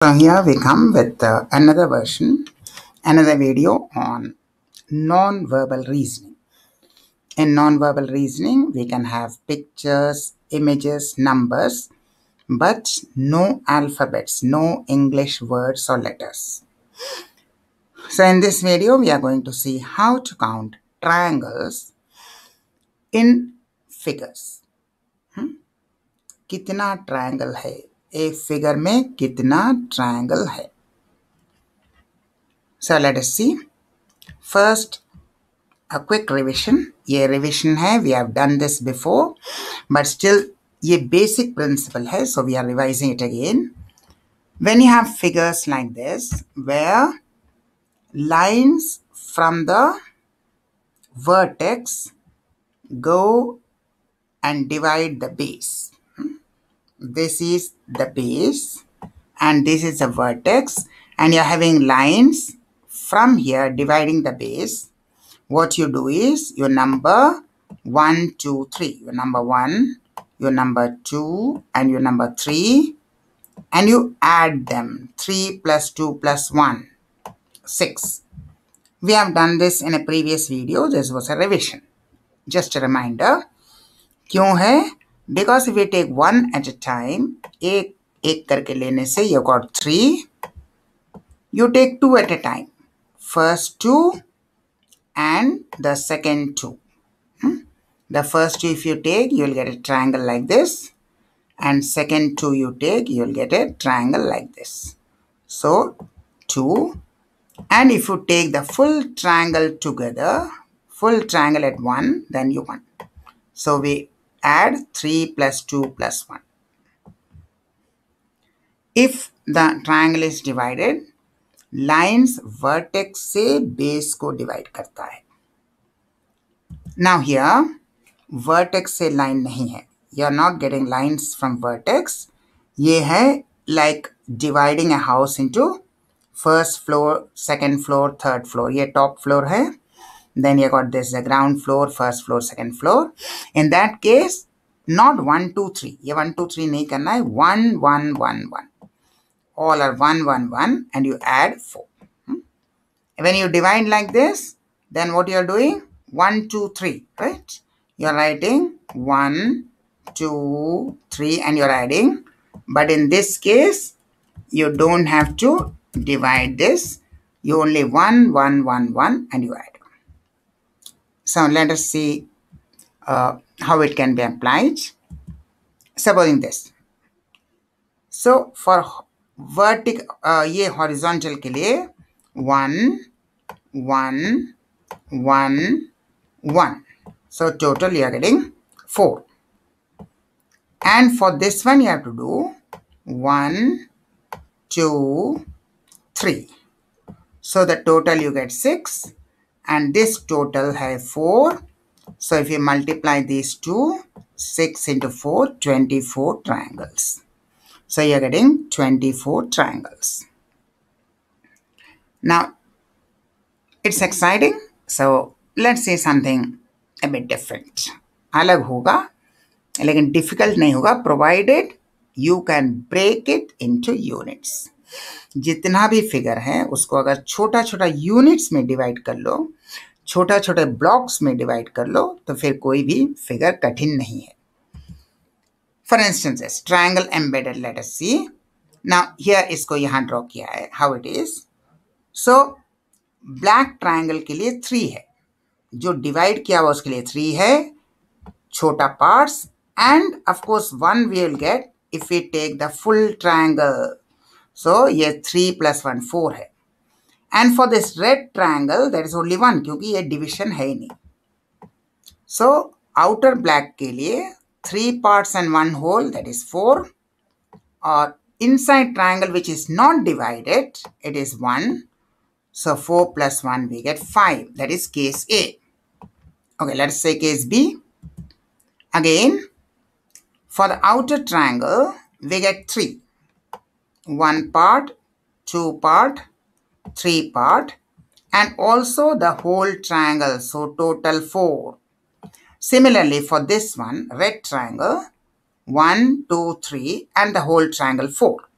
So here we come with another version, another video on non-verbal reasoning. In non-verbal reasoning, we can have pictures, images, numbers, but no alphabets, no English words or letters. So in this video, we are going to see how to count triangles in figures. कितना triangle है, एक figure में कितना triangle है. So let us see. First, a quick revision. ये revision है, we have done this before, but still ये basic principle है, so we are revising it again. When you have figures like this, where lines from the vertex go and divide the base. This is the base and this is the vertex, and you're having lines from here dividing the base. What you do is your number 1, 2, 3, your number 1, your number 2, and your number 3, and you add them. 3 plus 2 plus 1, 6. We have done this in a previous video. This was a revision. Just a reminder. क्यों है? Because if we take one at a time, एक एक करके लेने से you got 3. You take 2 at a time. First 2 and the second 2. The first 2 if you take, you will get a triangle like this, and second 2 you take, you will get a triangle like this. So 2, and if you take the full triangle together, full triangle at 1, then you 1. So we add 3 plus 2 plus 1. If the triangle is divided, lines vertex से base को divide करता है. Now here, vertex से line नहीं है. You are not getting lines from vertex. ये है like dividing a house into first floor, second floor, third floor. ये top floor है. Then you got this the ground floor, first floor, second floor. In that case, not 1, 2, 3. ये 1, 2, 3 नहीं करना है. 1, 1, 1, 1. All are 1, 1, 1, and you add 4. When you divide like this, then what you are doing? 1, 2, 3, right? You are writing 1, 2, 3, and you are adding. But in this case, you don't have to divide this. You only 1, 1, 1, 1, and you add. So let us see how it can be applied. Supposing this. So for vertical, ये horizontal के लिए 1, 1, 1, 1. So total you are getting 4. And for this one you have to do 1, 2, 3. So the total you get 6, and this total has 4. So if you multiply these two, 6 into 4, 24 triangles. So you are getting 24 triangles. Now it's exciting. So let's say something a bit different. अलग होगा, लेकिन difficult नहीं होगा, provided you can break it into units. जितना भी figure है उसको अगर छोटा छोटा यूनिट्स में डिवाइड कर लो, छोटा छोटे ब्लॉक्स में डिवाइड कर लो, तो फिर कोई भी फिगर कठिन नहीं है. For instance triangle embedded, let us see. Now here इसको यहां ड्रॉ किया है, how it is. So black triangle के लिए 3 है, जो डिवाइड किया हुआ उसके लिए 3 है, छोटा parts, and of course 1 we will get if we take the full triangle. So ये 3 plus 1 4 है. And for this red triangle, there is only 1, क्योंकि ये division है ही नहीं. So outer black के लिए 3 parts and 1 whole, that is 4. और inside triangle which is not divided, it is 1. So 4 plus 1 we get 5. That is case A. Okay, let's say case B. Again, for the outer triangle, we get 3. 1 part, 2 part, 3 part, and also the whole triangle, so total 4. Similarly for this one, red triangle, 1, 2, 3, and the whole triangle 4.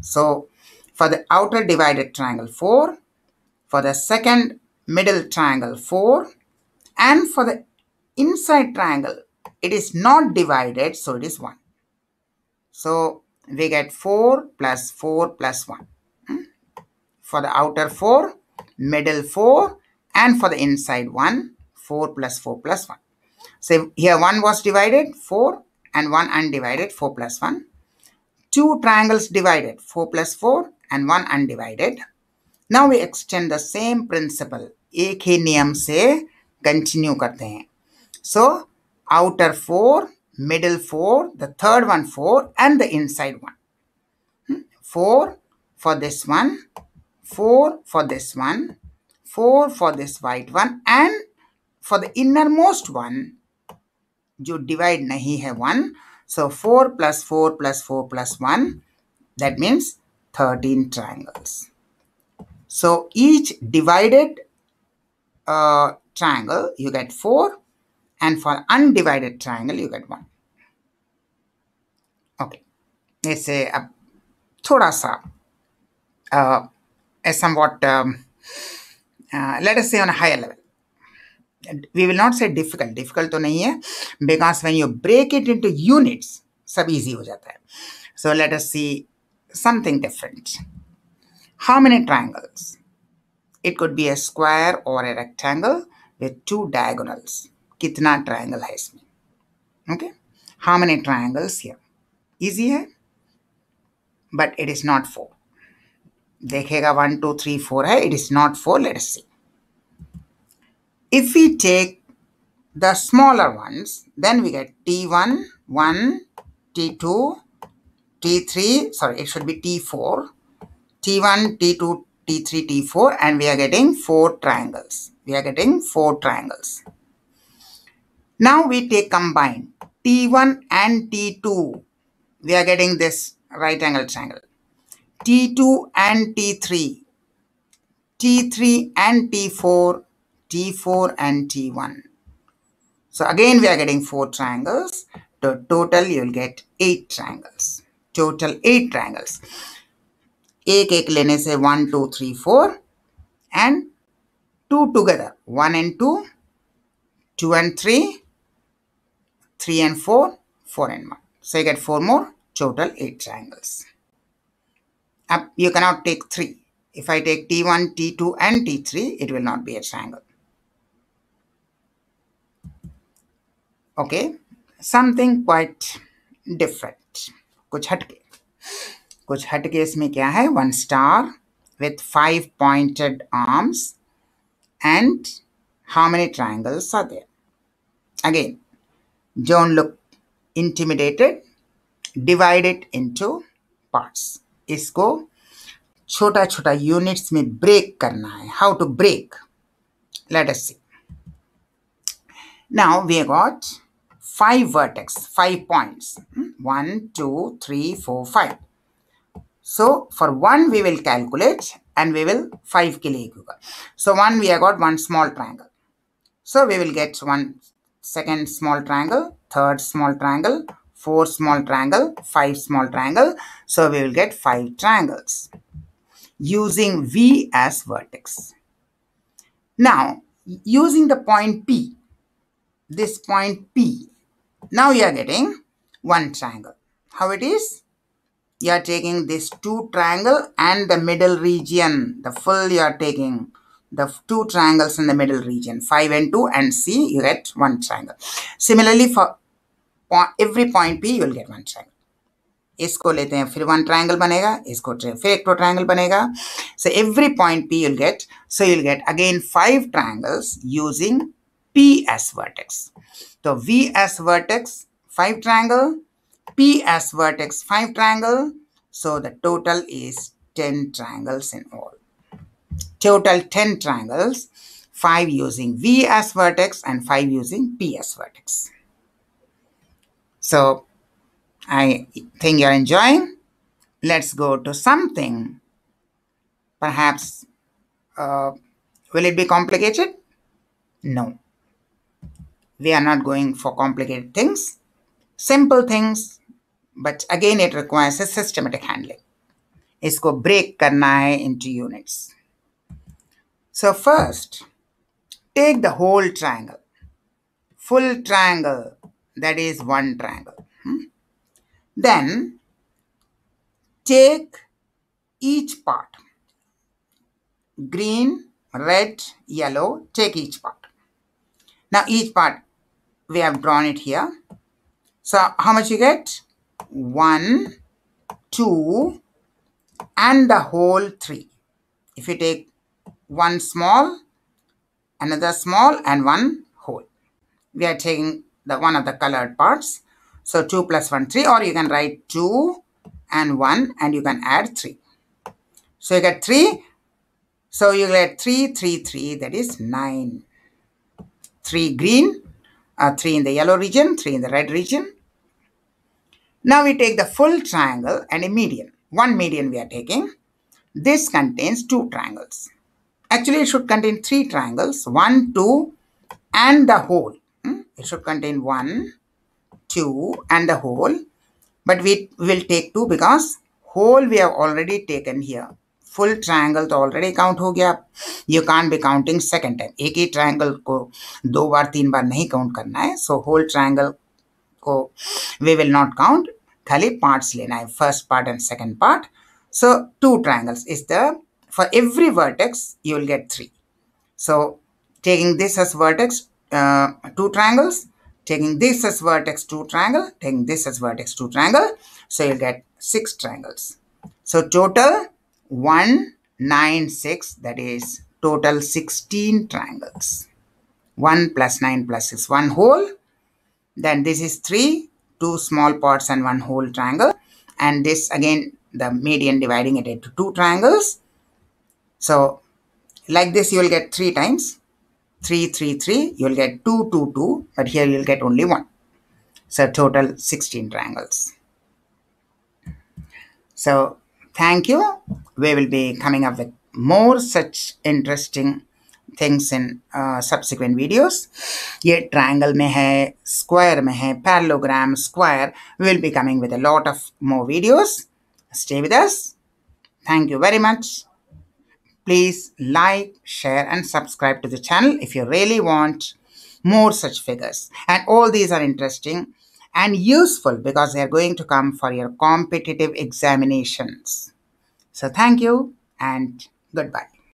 So For the outer divided triangle, 4. For the second middle triangle, 4. And for the inside triangle, it is not divided, so it is 1. So we get 4 plus 4 plus 1. For the outer 4, middle 4, and for the inside 1, 4 plus 4 plus 1. So here 1 was divided, 4, and 1 undivided, 4 plus 1. 2 triangles divided, 4 plus 4, and 1 undivided. Now we extend the same principle. एक ही नियम से continue करते हैं. So outer 4, middle 4, the third one 4, and the inside 1. 4 for this one, 4 for this one, 4 for this white one, and for the innermost one, जो divide नहीं है 1. So 4 plus 4 plus 4 plus 1, that means 13 triangles. So each divided triangle, you get 4, and for undivided triangle, you get 1. Okay. Let's say अब थोड़ा सा somewhat let us say on a higher level. We will not say difficult. Difficult तो नहीं है, because when you break it into units, सब easy हो जाता है. So let us see something different. How many triangles? It could be a square or a rectangle with 2 diagonals. कितना triangle है इसमें? Okay. How many triangles here? Easy है, but it is not 4. देखेगा 1, 2, 3, 4 है. It is not 4. Let us see. If we take the smaller ones, then we get T1, 1, T2, T3, sorry, it should be T4, T1, T2, T3, T4, and we are getting 4 triangles. We are getting 4 triangles. Now we take combined T1 and T2. We are getting this right angle triangle. T2 and T3, T3 and T4, T4 and T1. So again we are getting 4 triangles. So total you will get 8 triangles. Total 8 triangles. एक लेने से 1, 2, 3, 4 and 2 together. 1 and 2, 2 and 3, 3 and 4, 4 and 1. So you get 4 more. Total 8 triangles. Up you cannot take 3. If I take T1, T2 and T3, it will not be a triangle. Okay, something quite different. कुछ हटके इसमें क्या है? 1 star with 5 pointed arms, and how many triangles are there? Again, don't look intimidated. Divide it into parts. इसको छोटा छोटा units में break करना है. How to break? Let us see. Now we got 5 vertex, 5 points. 1, 2, 3, 4, 5. So for 1 we will calculate and we will 5 के लिए होगा. So 1 we have got 1 small triangle. So we will get 1 second small triangle, third small triangle, 4 small triangle, 5 small triangle. So we will get 5 triangles using V as vertex. Now using the point P, this point P, now you are getting 1 triangle. How it is? You are taking this 2 triangle and the middle region, the full you are taking the 2 triangles in the middle region, 5 and 2, and C you get 1 triangle. Similarly for every point P you will get 1 triangle. इसको लेते हैं फिर 1 triangle बनेगा, इसको फिर एक triangle बनेगा. So every point P you'll get, so you'll get again 5 triangles using P as vertex. So V as vertex 5 triangle, P as vertex 5 triangle. So the total is 10 triangles in all. Total 10 triangles, 5 using V as vertex and 5 using P as vertex. So I think you're enjoying. Let's go to something. Perhaps, will it be complicated? No. We are not going for complicated things. Simple things, but again it requires a systematic handling. इसको break करना है into units. So first, take the whole triangle, full triangle, that is one triangle. Then take each part, green, red, yellow, take each part. Now each part, we have drawn it here. So how much you get? 1, 2, and the whole 3. If you take one small, another small, and one whole, we are taking the one of the colored parts. So 2 plus 1, 3, or you can write 2 and 1 and you can add 3. So you get 3. So you get 3, 3, 3, that is 9. 3 green, 3 in the yellow region, 3 in the red region. Now we take the full triangle and a median. One median we are taking. This contains 2 triangles. Actually, it should contain 3 triangles, 1, 2, and the whole. It should contain 1, 2, and the whole. But we will take 2 because whole we have already taken here. Full triangle तो already count हो गया. You can't be counting second time. एक ही triangle को 2 बार 3 बार नहीं count करना है. So whole triangle को we will not count. खाली parts लेना है, first part and second part. So 2 triangles is there. For every vertex you will get 3. So taking this as vertex, 2 triangles. Taking this as vertex, 2 triangle. Taking this as vertex, 2 triangle. So you'll get 6 triangles. So total 1, 9, 6. That is total 16 triangles. 1 plus 9 plus 6, 1 whole. Then this is 3, 2 small parts and 1 whole triangle. And this again, the median dividing it into 2 triangles. So like this, you will get 3 times. 3, 3, 3. You will get 2, 2, 2. But here you will get only 1. So total 16 triangles. So thank you. We will be coming up with more such interesting things in subsequent videos. ये triangle में है, square में है, parallelogram, square. We will be coming with a lot of more videos. Stay with us. Thank you very much. Please like, share, and subscribe to the channel if you really want more such figures. And all these are interesting and useful because they are going to come for your competitive examinations. So thank you and goodbye.